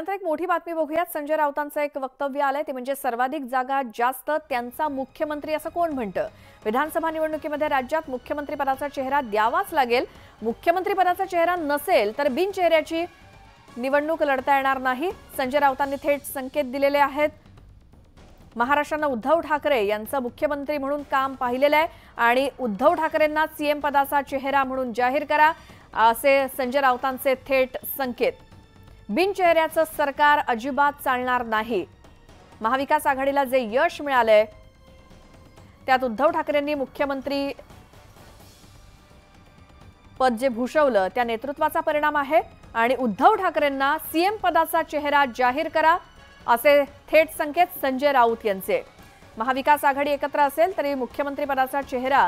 नंतर एक मोठी बातमी बघूयात। संजय राऊतांचं एक वक्तव्य आलंय, ते म्हणजे सर्वाधिक जागा जास्त त्यांचा मुख्यमंत्री असं कोण म्हणतं। विधानसभा निवडणुकीमध्ये राज्यात मुख्यमंत्री पदाचा चेहरा द्यावाच लागेल। मुख्यमंत्री पदाचा चेहरा नसेल तर बिनचेहऱ्याची निवडणूक लढता येणार नाही। संजय राऊतांनी थेट संकेत दिलेले आहेत। महाराष्ट्रानं उद्धव ठाकरे यांचं मुख्यमंत्री म्हणून काम पाहिलेलं आहे आणि उद्धव ठाकरेंना सीएम पदाचा चेहरा म्हणून जाहीर करा, असे संजय राऊतांचे थेट संकेत। बिनचेहऱ्याचं सरकार अजिबात चालणार नाही। महाविकास आघाडीला जे यश मिळालंय त्यात उद्धव ठाकरेंनी मुख्यमंत्री पद जे भूषवलं त्या नेतृत्वाचा परिणाम आहे आणि उद्धव ठाकरेंना सीएम पदाचा चेहरा जाहीर करा, असे थेट संकेत संजय राऊत यांचे। महाविकास आघाडी एकत्र असेल तरी मुख्यमंत्री पदाचा चेहरा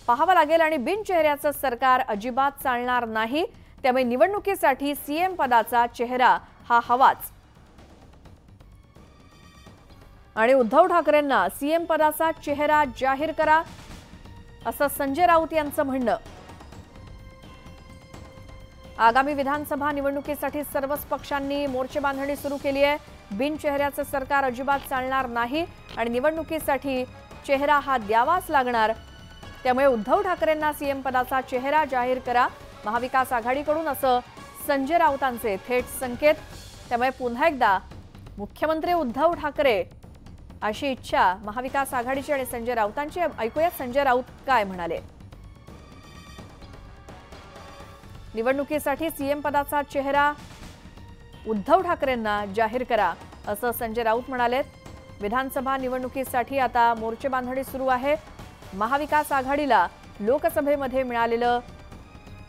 पाहावा लागेल आणि बिनचेहऱ्याचं सरकार अजिबात चालणार नाही। त्यामुळे निवडणुकीसाठी सीएम पदाचा चेहरा हा हवाच आणि उद्धव ठाकरेंना सीएम पदाचा चेहरा जाहीर करा, असं संजय राऊत यांचं म्हणणं। आगामी विधानसभा निवडणुकीसाठी सर्वच पक्षांनी मोर्चे बांधणी सुरू केली आहे। बिनचेहऱ्याचं सरकार अजिबात चालणार नाही आणि निवडणुकीसाठी चेहरा हा द्यावाच लागणार। त्यामुळे उद्धव ठाकरेंना सीएम पदाचा चेहरा जाहीर करा, महाविकास आघाडीकडून, असं संजय राऊतांचे थेट संकेत। त्यामुळे पुन्हा एकदा मुख्यमंत्री उद्धव ठाकरे अशी इच्छा महाविकास आघाडीची आणि संजय राऊतांची। ऐकूया संजय राऊत काय म्हणाले। निवडणुकीसाठी सीएम पदाचा चेहरा उद्धव ठाकरेंना जाहीर करा, असं संजय राऊत म्हणाले। विधानसभा निवडणुकीसाठी आता मोर्चे बांधणी सुरू आहे। महाविकास आघाडीला लोकसभेमध्ये मिळालेलं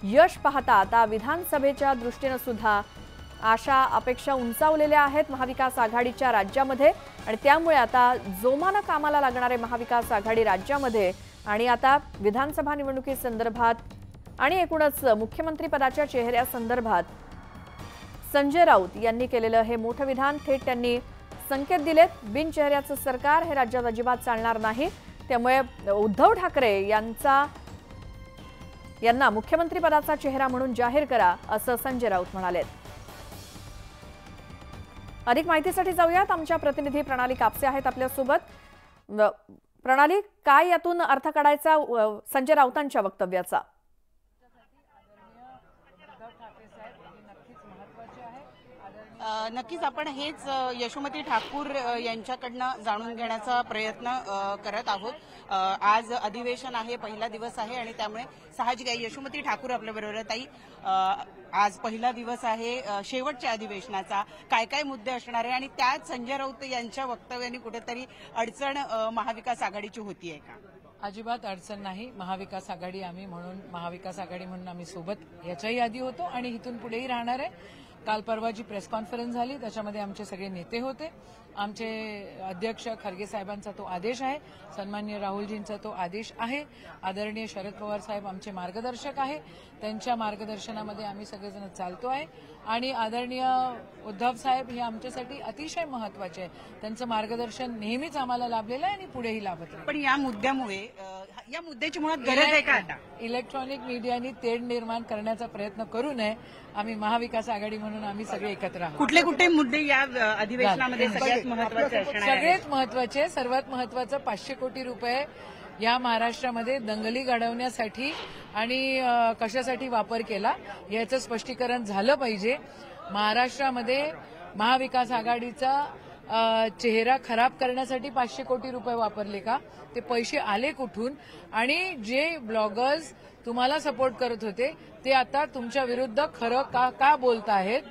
यश पाहता आता विधानसभेच्या दृष्टीने सुद्धा आशा अपेक्षा उंचावलेल्या आहेत महाविकास आघाडीच्या राज्यामध्ये आणि त्यामुळे आता जोमानं कामाला लागणार आहे महाविकास आघाडी राज्यामध्ये। आणि आता विधानसभा निवडणुकीसंदर्भात आणि एकूणच मुख्यमंत्री पदाच्या चेहऱ्यासंदर्भात संजय राऊत यांनी केलेलं हे मोठं विधान। थेट त्यांनी संकेत दिलेत, बिनचेहऱ्याचं सरकार हे राज्यात अजिबात चालणार नाही। त्यामुळे उद्धव ठाकरे यांना मुख्यमंत्री पदाचा चेहरा म्हणून जाहीर करा, असं संजय राऊत म्हणाले। अधिक माहितीसाठी जाऊयात, आमच्या प्रतिनिधी प्रणाली कापसे आहेत आपल्यासोबत। प्रणाली, काय यातून अर्थ काढायचा संजय राऊतांच्या वक्तव्याचा? नक्कीच आपण हेच यशोमती ठाकूर यांच्याकडनं जाणून घेण्याचा प्रयत्न करत आहोत। आज अधिवेशन आहे, पहिला दिवस आहे आणि त्यामुळे साहजिक आहे यशोमती ठाकूर आपल्याबरोबर ताई, आज पहिला दिवस आहे शेवटच्या अधिवेशनाचा, काय काय मुद्दे असणार आहे आणि त्यात संजय राऊत यांच्या वक्तव्याने कुठेतरी अडचण महाविकास आघाडीची होतीये का? अजिबात अडचण नाही। महाविकास आघाडी महाविकास आघाडी म्हणून आम्ही सोबत याच्याही आधी होतो आणि इथून पुढेही राहणार आहे। काल परवा जी प्रेस कॉन्फरन्स झाली त्याच्यामध्ये आमचे सगळे नेते होते। आमचे अध्यक्ष खरगे साहेबांचा तो आदेश आहे, सन्माननीय राहुलजींचा तो आदेश आहे, आदरणीय शरद पवार साहेब आमचे मार्गदर्शक आहे, त्यांच्या मार्गदर्शनामध्ये आम्ही सगळेजण चालतो आहे आणि आदरणीय उद्धव साहेब हे आमच्यासाठी अतिशय महत्वाचे आहे। त्यांचं मार्गदर्शन नेहमीच आम्हाला लाभलेलं आहे आणि पुढेही लाभत आहे। पण या मुद्द्यामुळे या मुद्द्याची मुळात गरज आहे का आता? इलेक्ट्रॉनिक मीडियानी तेढ निर्माण करण्याचा प्रयत्न करू नये। आम्ही महाविकास आघाडी म्हणून आम्ही सगळे एकत्र आहोत। कुठले कुठले मुद्दे या अधिवेशनामध्ये सगळ्यात महत्वाचे असणार? सगळ्यात महत्वाचे, सर्वात महत्वाचं 500 कोटी रुपये या महाराष्ट्रामध्ये दंगली घडवण्यासाठी आणि कशासाठी वापर केला याचं स्पष्टीकरण झालं पाहिजे। महाराष्ट्रामध्ये महाविकास आघाडीचा चेहरा खराब करण्यासाठी 500 कोटी रुपये वापरले का? ते पैसे आले कुठून? आणि जे ब्लॉगर्स तुम्हाला सपोर्ट करत होते ते आता तुमच्या विरुद्ध खरं का बोलत आहेत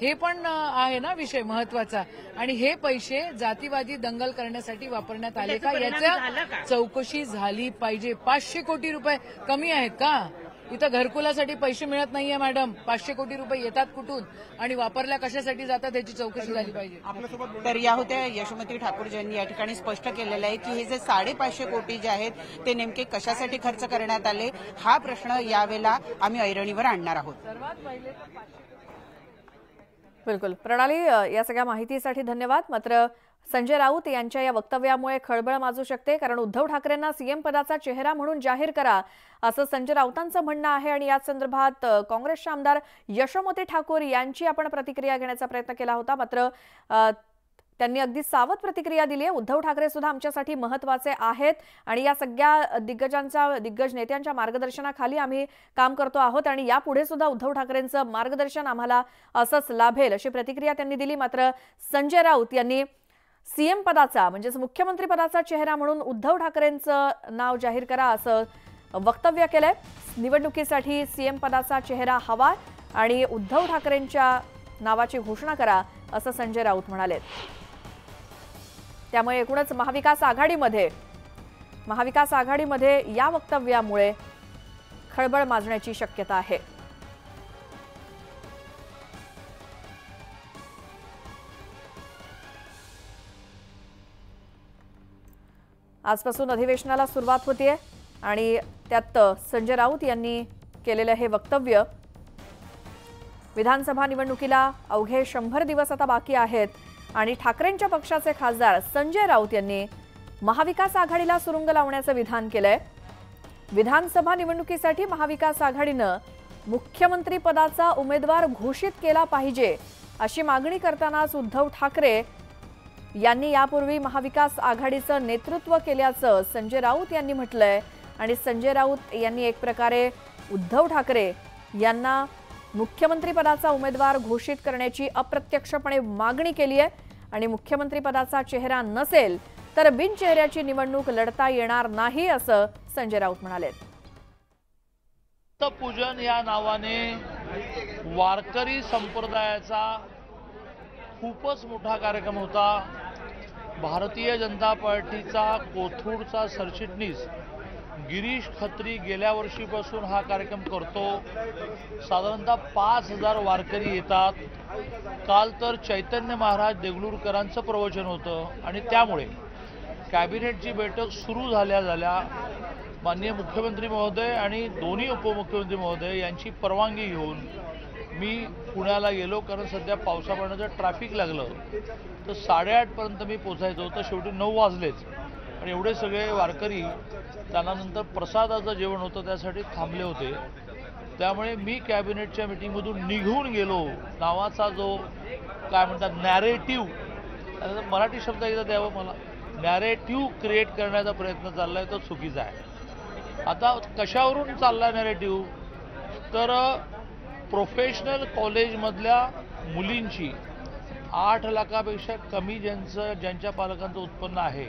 हे पण आहे ना विषय महत्वाचा। आणि हे पैसे जातीवादी दंगल करण्यासाठी वापरण्यात आले का याची चौकशी झाली पाहिजे। 500 कोटी रुपये कमी आहेत का? इथं घरकुलासाठी पैसे मिळत नाहीये मॅडम, 500 कोटी रुपये येतात कुठून आणि वापरल्या कशासाठी जातात याची चौकशी झाली पाहिजे। तर या होत्या यशोमती ठाकूर यांनी या ठिकाणी स्पष्ट केलेलं आहे की हे जे 550 कोटी जे आहेत ते नेमके कशासाठी खर्च करण्यात आले हा प्रश्न यावेळेला आम्ही ऐरणीवर आणणार आहोत। सर्वात पहिले बिलकुल प्रणाली, या सगळ्या माहितीसाठी धन्यवाद। मात्र संजय राऊत यांच्या या वक्तव्यामुळे खळबळ माजू शकते, कारण उद्धव ठाकरेंना सीएम पदाचा चेहरा म्हणून जाहीर करा असं संजय राऊतांचं म्हणणं आहे। आणि याच संदर्भात काँग्रेसचे आमदार यशोमती ठाकूर यांची आपण प्रतिक्रिया घेण्याचा प्रयत्न केला होता, मात्र त्यांनी अगदी सावध प्रतिक्रिया दिली आहे। उद्धव ठाकरे सुद्धा आमच्यासाठी महत्त्वाचे आहेत आणि या सगळ्या दिग्गज नेत्यांच्या मार्गदर्शनाखाली आम्ही काम करतो आहोत आणि यापुढे सुद्धा उद्धव ठाकरेंचं मार्गदर्शन आम्हाला असंच लाभेल, अशी प्रतिक्रिया त्यांनी दिली। मात्र संजय राऊत यांनी सीएम पदाचा म्हणजेच मुख्यमंत्री पदाचा चेहरा म्हणून उद्धव ठाकरेंचं नाव जाहीर करा असं वक्तव्य केलंय। निवडणुकीसाठी सीएम पदाचा चेहरा हवा आणि उद्धव ठाकरेंच्या नावाची घोषणा करा असं संजय राऊत म्हणाले। त्यामुळे एकूणच महाविकास आघाडीमध्ये या वक्तव्यामुळे खळबळ माजण्याची शक्यता आहे। आजपासून अधिवेशनाला सुरुवात होतीये आणि त्यात संजय राऊत यांनी केलेले हे वक्तव्य। विधानसभा निवडणुकीला अवघे 100 दिवस आता बाकी आहेत आणि ठाकरेंच्या पक्षाचे खासदार संजय राऊत यांनी महाविकास आघाडीला सुरुंग लावण्याचं विधान केलंय। विधानसभा निवडणुकीसाठी महाविकास आघाडीनं मुख्यमंत्री पदाचा उमेदवार घोषित केला पाहिजे अशी मागणी करतानाच उद्धव ठाकरे यांनी यापूर्वी महाविकास आघाडीचं नेतृत्व केल्याचं संजय राऊत यांनी म्हटलंय। आणि संजय राऊत यांनी एक प्रकारे उद्धव ठाकरे यांना मुख्यमंत्री पदाचा उमेदवार घोषित करण्याची अप्रत्यक्षपणे मागणी केली आहे आणि मुख्यमंत्री पदाचा चेहरा नसेल तर बिनचेहऱ्याची निवडणूक लढता येणार नाही असं संजय राऊत म्हणाले। पूजन या नावाने वारकरी संप्रदायाचा खूपच मोठा कार्यक्रम होता। भारतीय जनता पार्टीचा कोथरूडचा सरचिटणीस गिरीश खत्री गेल्या वर्षीपासून हा कार्यक्रम करतो। साधारणतः 5000 वारकरी येतात। काल तर चैतन्य महाराज देगलूरकरांचं प्रवचन होतं आणि त्यामुळे कॅबिनेटची बैठक सुरू झाल्या माननीय मुख्यमंत्री महोदय आणि दोन्ही उपमुख्यमंत्री महोदय यांची परवानगी घेऊन मी पुण्याला गेलो, कारण सध्या पावसापाण्याचं ट्रॅफिक लागलं तर 8:30 पर्यंत मी पोचायचो होतं। शेवटी 9 वाजलेच आणि एवढे सगळे वारकरी त्यांना नंतर प्रसादाचं जेवण होतं त्यासाठी थांबले होते। त्यामुळे मी कॅबिनेटच्या मीटिंगमधून निघून गेलो नावाचा जो काय म्हणतात नॅरेटिव्ह, मराठी शब्द एकदा द्यावं मला, नॅरेटिव्ह क्रिएट करण्याचा प्रयत्न चाललाय तो चुकीचा आहे। आता कशावरून चालला नॅरेटिव्ह, तर प्रोफेशनल कॉलेजमधल्या मुलींची 8 लाखापेक्षा कमी ज्यांच्या पालकांचं उत्पन्न आहे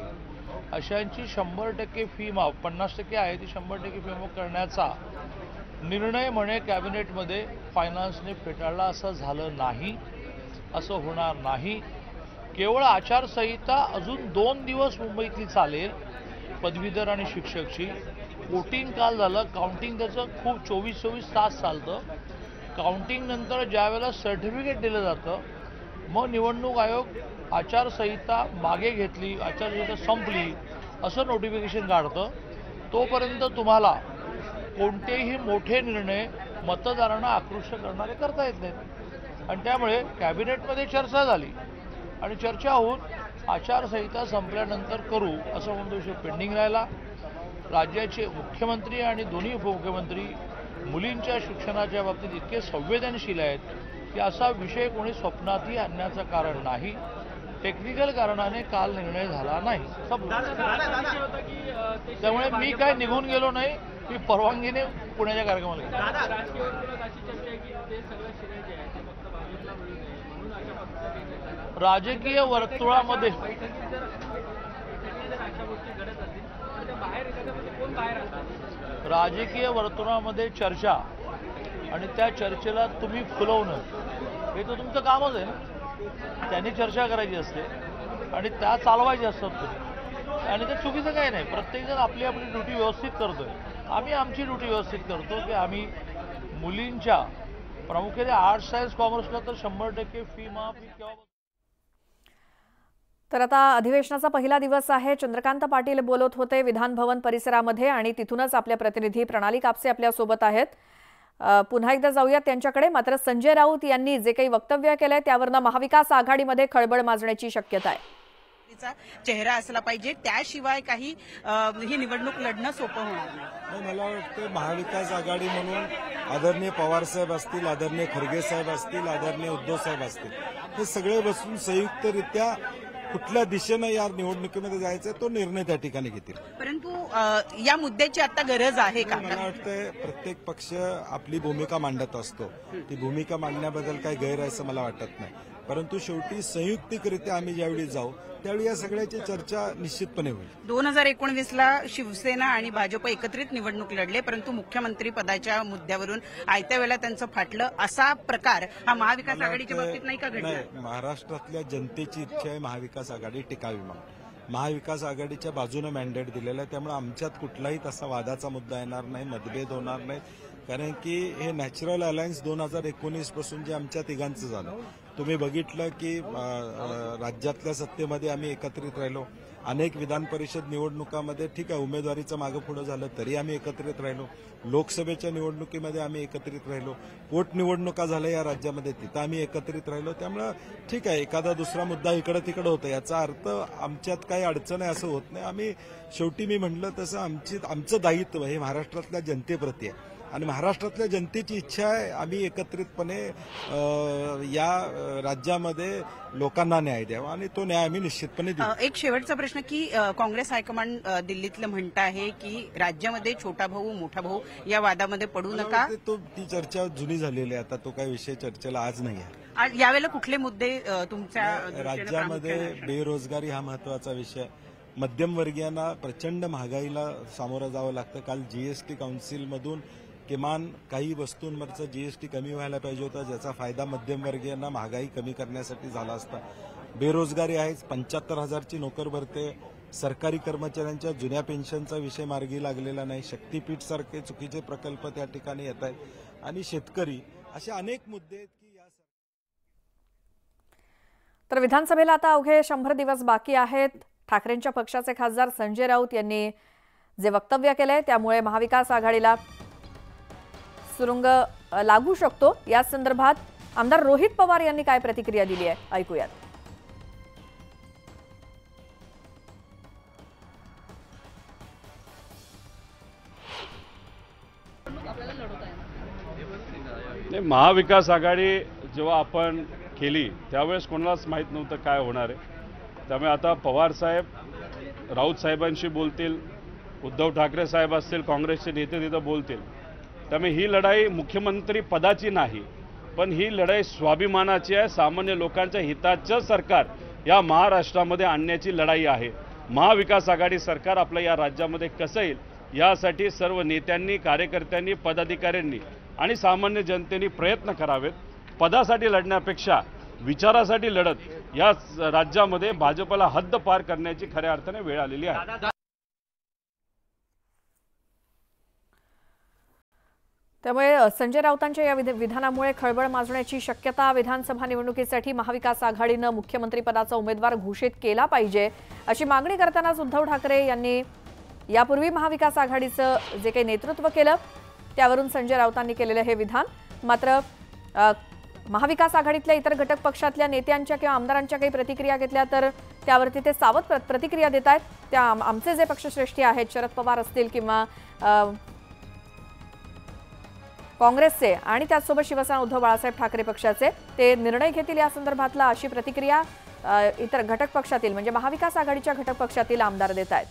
अशांची 100% फी माफ, 50% आहे ती 100% फी माफ करण्याचा निर्णय म्हणे कॅबिनेटमध्ये फायनान्सने फेटाळला। असं झालं नाही, असं होणार नाही। केवळ आचारसंहिता अजून 2 दिवस मुंबईतली चालेल, पदवीधर आणि शिक्षकची। वोटिंग काल झालं, काउंटिंग त्याचं खूप 24 तास चालतं। काउंटिंग नंतर ज्यावेळेला सर्टिफिकेट दिलं जातं मग निवडणूक आयोग आचारसंहिता मागे घेतली, आचारसंहिता संपली असं नोटिफिकेशन काढतं। तोपर्यंत तुम्हाला कोणतेही मोठे निर्णय मतदारांना आकृष्ट करणारे करता येत नाहीत आणि त्यामुळे कॅबिनेटमध्ये चर्चा झाली आणि चर्चा होऊन आचारसंहिता संपल्यानंतर करू असं म्हणून विषय पेंडिंग राहिला। राज्याचे मुख्यमंत्री आणि दोन्ही उपमुख्यमंत्री मुलींच्या शिक्षणाच्या बाबतीत इतके संवेदनशील आहेत की असा विषय कोणी स्वप्नातही आणण्याचं कारण नाही। टेक्निकल कारणाने काल निर्णय झाला नाही, त्यामुळे मी काय निघून गेलो नाही, मी परवानगीने पुण्याच्या कार्यक्रमाला राजकीय वर्तुळामध्ये चर्चा आणि त्या चर्चेला तुम्ही फुलवणं हे तर तुमचं कामच आहे ना। त्यांनी चर्चा करायची असते आणि त्या चालवायच्या असतात तुम्ही, आणि ते चुकीचं काही नाही। प्रत्येकजण आपली आपली ड्युटी व्यवस्थित करतोय, आम्ही आमची ड्युटी व्यवस्थित करतो की आम्ही मुलींच्या प्रामुख्याने आर्ट्स सायन्स कॉमर्सला तर 100% फी माफ केव्हा। तर आता अधिवेशनाचा पहिला दिवस आहे। चंद्रकांत पाटील बोलत होते विधान भवन परिसरामध्ये आणि तिथूनच आपल्या प्रतिनिधी प्रणाली कापसे आपल्या सोबत आहेत। पुन्हा एकदा जाऊयात त्यांच्याकडे। मात्र संजय राऊत यांनी जे काही वक्तव्य केलंय त्यावरनं महाविकास आघाडीमध्ये खळबळ माजण्याची शक्यता आहे। चेहरा असला पाहिजे, त्याशिवाय काही ही निवडणूक लढणं सोपं होणार नाही. मला वाटतं महाविकास आघाडी म्हणून आदरणीय पवार साहेब असतील, आदरणीय खरगे साहेब असतील, आदरणीय उद्धव साहेब असतील, हे सगळे बसून संयुक्तरित्या कुठल्या दिशेनं या निवडणुकीमध्ये जायचं तो निर्णय त्या ठिकाणी घेतील. परंतु या मुद्द्याची आता गरज आहे का? मला वाटतं प्रत्येक पक्ष आपली भूमिका मांडत असतो, ती भूमिका मांडण्याबद्दल काही गैर आहे असं मला वाटत नाही. परंतु शेवटी संयुक्तिकरित्या आम्ही ज्यावेळी जाऊ त्यावेळी या सगळ्याची चर्चा निश्चितपणे होईल. 2019ला शिवसेना आणि भाजप एकत्रित निवडणूक लढले, परंतु मुख्यमंत्री पदाच्या मुद्द्यावरून आयत्या वेळेला त्यांचं फाटलं, असा प्रकार हा महाविकास आघाडीच्या बाबतीत नाही का घडला? नाही, महाराष्ट्रातल्या जनतेची इच्छा आहे महाविकास आघाडी टिकावी म्हणून. महाविकास आघाडीच्या बाजूने मॅन्डेट दिलेलं आहे, त्यामुळे आमच्यात कुठलाही तसा वादाचा मुद्दा येणार नाही, मतभेद होणार नाही. कारण की हे नॅचरल अलायन्स 2019 पासून जे आमच्या तिघांचं झालं, तुम्ही बघितलं की राज्यातल्या सत्तेमध्ये आम्ही एकत्रित राहिलो. अनेक विधान परिषद निवडणुकामध्ये ठीक आहे उमेदवारीचं मागं पुढं झालं तरी आम्ही एकत्रित राहिलो. लोकसभेच्या निवडणुकीमध्ये आम्ही एकत्रित राहिलो. पोटनिवडणुका झाल्या या राज्यामध्ये, तिथं आम्ही एकत्रित राहिलो. त्यामुळे ठीक आहे एखादा दुसरा मुद्दा इकडं तिकडं होता, याचा अर्थ आमच्यात काही अडचण आहे असं होत नाही. आम्ही शेवटी मी म्हटलं तसं आमचं दायित्व हे महाराष्ट्रातल्या जनतेप्रती आहे आणि महाराष्ट्रातल्या जनतेची इच्छा आहे आम्ही एकत्रितपणे या राज्यामध्ये लोकांना न्याय द्यावा आणि तो न्याय आम्ही निश्चितपणे देऊ. एक शेवटचा प्रश्न की काँग्रेस हायकमांड दिल्लीतलं म्हणत आहे की राज्यामध्ये छोटा भाऊ मोठा भाऊ या वादामध्ये पडू नका. ती चर्चा जुनी झालेली आहे, आता तो काही विषय चर्चेला आज नाही आहे. यावेळेला कुठले मुद्दे तुमच्या राज्यामध्ये बेरोजगारी हा महत्वाचा विषय. मध्यमवर्गीयांना प्रचंड महागाईला सामोरं जावं लागतं. काल जीएसटी काउन्सिलमधून किमान काही वस्तूंवरचा जीएसटी कमी व्हायला पाहिजे होता, ज्याचा फायदा मध्यमवर्गीयांना महागाई कमी करण्यासाठी झाला असता. बेरोजगारी आहेच, 75,000ची नोकर भरते. सरकारी कर्मचाऱ्यांच्या जुन्या पेन्शनचा विषय मार्गी लागलेला नाही. शक्तीपीठ सारखे चुकीचे प्रकल्प त्या ठिकाणी येत आहेत आणि शेतकरी, असे अनेक मुद्दे आहेत की या. तर विधानसभेला आता अवघे 100 दिवस बाकी आहेत. ठाकरेंच्या पक्षाचे खासदार संजय राऊत यांनी जे वक्तव्य केलंय त्यामुळे महाविकास आघाडीला सुरुंग लागू शकतो. या संदर्भात आमदार रोहित पवार यांनी काय प्रतिक्रिया दिली आहे ऐकूयात. महाविकास आघाडी जेव्हा आपण केली त्यावेळेस कोणालाच माहीत नव्हतं काय होणार आहे. त्यामुळे आता पवार साहेब राऊत साहेबांशी बोलतील, उद्धव ठाकरे साहेब असतील, काँग्रेसचे नेते तिथं बोलतील. त्यामुळे ही लढाई मुख्यमंत्री पदाची नाही, पण ही लढाई स्वाभिमानाची आहे. सामान्य लोकांच्या हिताचं सरकार या महाराष्ट्रामध्ये आणण्याची लढाई आहे. महाविकास आघाडी सरकार आपल्या या राज्यामध्ये कसं येईल यासाठी सर्व नेत्यांनी, कार्यकर्त्यांनी, पदाधिकाऱ्यांनी आणि सामान्य जनतेने प्रयत्न करावेत. पदासाठी लढण्यापेक्षा विचारासाठी लढत या राज्यामध्ये भाजपला हद्द पार करण्याची खऱ्या अर्थाने वेळ आलेली आहे. त्यामुळे संजय राऊतांच्या या विधानामुळे खळबळ माजण्याची शक्यता. विधानसभा निवडणुकीसाठी महाविकास आघाडीनं मुख्यमंत्रीपदाचा उमेदवार घोषित केला पाहिजे अशी मागणी करतानाच उद्धव ठाकरे यांनी यापूर्वी महाविकास आघाडीचं जे काही नेतृत्व केलं त्यावरून संजय राऊतांनी केलेलं हे विधान. मात्र महाविकास आघाडीतल्या इतर घटक पक्षातल्या नेत्यांच्या किंवा आमदारांच्या काही प्रतिक्रिया घेतल्या तर त्यावरती ते सावध प्रतिक्रिया देत आहेत. त्या आमचे जे पक्षश्रेष्ठी आहेत शरद पवार असतील किंवा काँग्रेसचे आणि त्याचसोबत शिवसेना उद्धव बाळासाहेब ठाकरे पक्षाचे ते निर्णय घेतील या संदर्भातला अशी प्रतिक्रिया इतर घटक पक्षातील म्हणजे महाविकास आघाडीच्या घटक पक्षातील आमदार देत आहेत.